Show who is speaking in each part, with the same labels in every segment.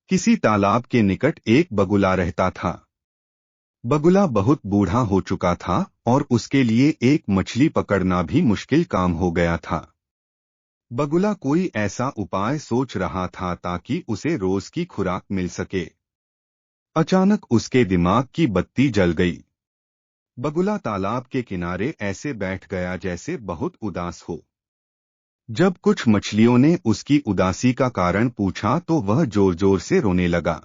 Speaker 1: किसी तालाब के निकट एक बगुला रहता था। बगुला बहुत बूढ़ा हो चुका था और उसके लिए एक मछली पकड़ना भी मुश्किल काम हो गया था। बगुला कोई ऐसा उपाय सोच रहा था ताकि उसे रोज की खुराक मिल सके। अचानक उसके दिमाग की बत्ती जल गई। बगुला तालाब के किनारे ऐसे बैठ गया जैसे बहुत उदास हो। जब कुछ मछलियों ने उसकी उदासी का कारण पूछा तो वह जोर जोर से रोने लगा।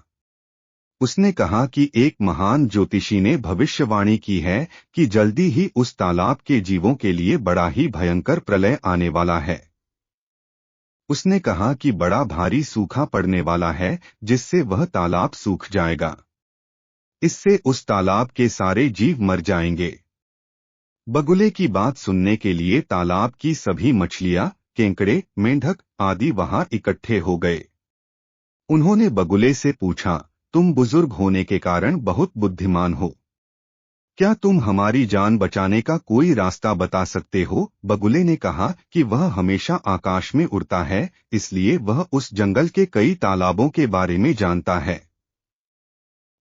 Speaker 1: उसने कहा कि एक महान ज्योतिषी ने भविष्यवाणी की है कि जल्दी ही उस तालाब के जीवों के लिए बड़ा ही भयंकर प्रलय आने वाला है। उसने कहा कि बड़ा भारी सूखा पड़ने वाला है जिससे वह तालाब सूख जाएगा। इससे उस तालाब के सारे जीव मर जाएंगे। बगुले की बात सुनने के लिए तालाब की सभी मछलियां, केंकड़े, मेंढक आदि वहां इकट्ठे हो गए। उन्होंने बगुले से पूछा, तुम बुजुर्ग होने के कारण बहुत बुद्धिमान हो, क्या तुम हमारी जान बचाने का कोई रास्ता बता सकते हो? बगुले ने कहा कि वह हमेशा आकाश में उड़ता है, इसलिए वह उस जंगल के कई तालाबों के बारे में जानता है।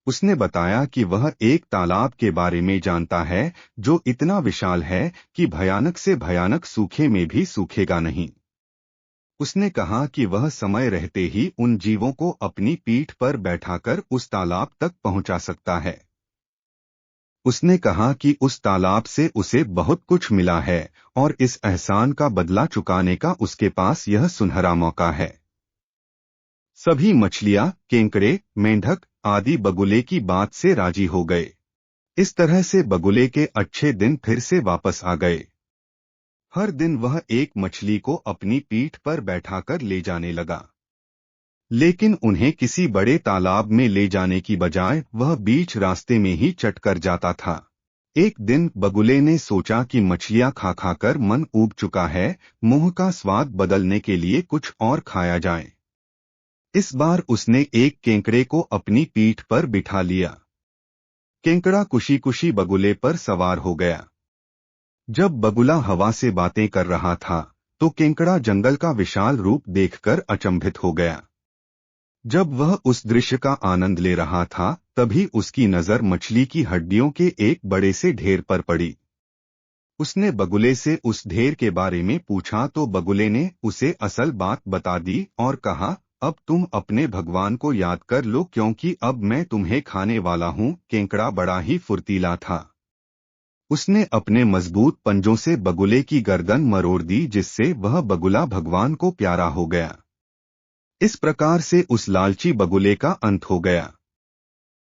Speaker 1: उसने बताया कि वह एक तालाब के बारे में जानता है जो इतना विशाल है कि भयानक से भयानक सूखे में भी सूखेगा नहीं। उसने कहा कि वह समय रहते ही उन जीवों को अपनी पीठ पर बैठाकर उस तालाब तक पहुंचा सकता है। उसने कहा कि उस तालाब से उसे बहुत कुछ मिला है और इस एहसान का बदला चुकाने का उसके पास यह सुनहरा मौका है। सभी मछलियां, केंकड़े, मेंढक आदि बगुले की बात से राजी हो गए। इस तरह से बगुले के अच्छे दिन फिर से वापस आ गए। हर दिन वह एक मछली को अपनी पीठ पर बैठाकर ले जाने लगा, लेकिन उन्हें किसी बड़े तालाब में ले जाने की बजाय वह बीच रास्ते में ही चट कर जाता था। एक दिन बगुले ने सोचा कि मछलियां खा खाकर मन ऊब चुका है, मुंह का स्वाद बदलने के लिए कुछ और खाया जाए। इस बार उसने एक केंकड़े को अपनी पीठ पर बिठा लिया। केंकड़ा खुशी खुशी बगुले पर सवार हो गया। जब बगुला हवा से बातें कर रहा था तो केंकड़ा जंगल का विशाल रूप देखकर अचंभित हो गया। जब वह उस दृश्य का आनंद ले रहा था तभी उसकी नजर मछली की हड्डियों के एक बड़े से ढेर पर पड़ी। उसने बगुले से उस ढेर के बारे में पूछा तो बगुले ने उसे असल बात बता दी और कहा, अब तुम अपने भगवान को याद कर लो क्योंकि अब मैं तुम्हें खाने वाला हूँ। केंकड़ा बड़ा ही फुर्तीला था। उसने अपने मजबूत पंजों से बगुले की गर्दन मरोड़ दी जिससे वह बगुला भगवान को प्यारा हो गया। इस प्रकार से उस लालची बगुले का अंत हो गया।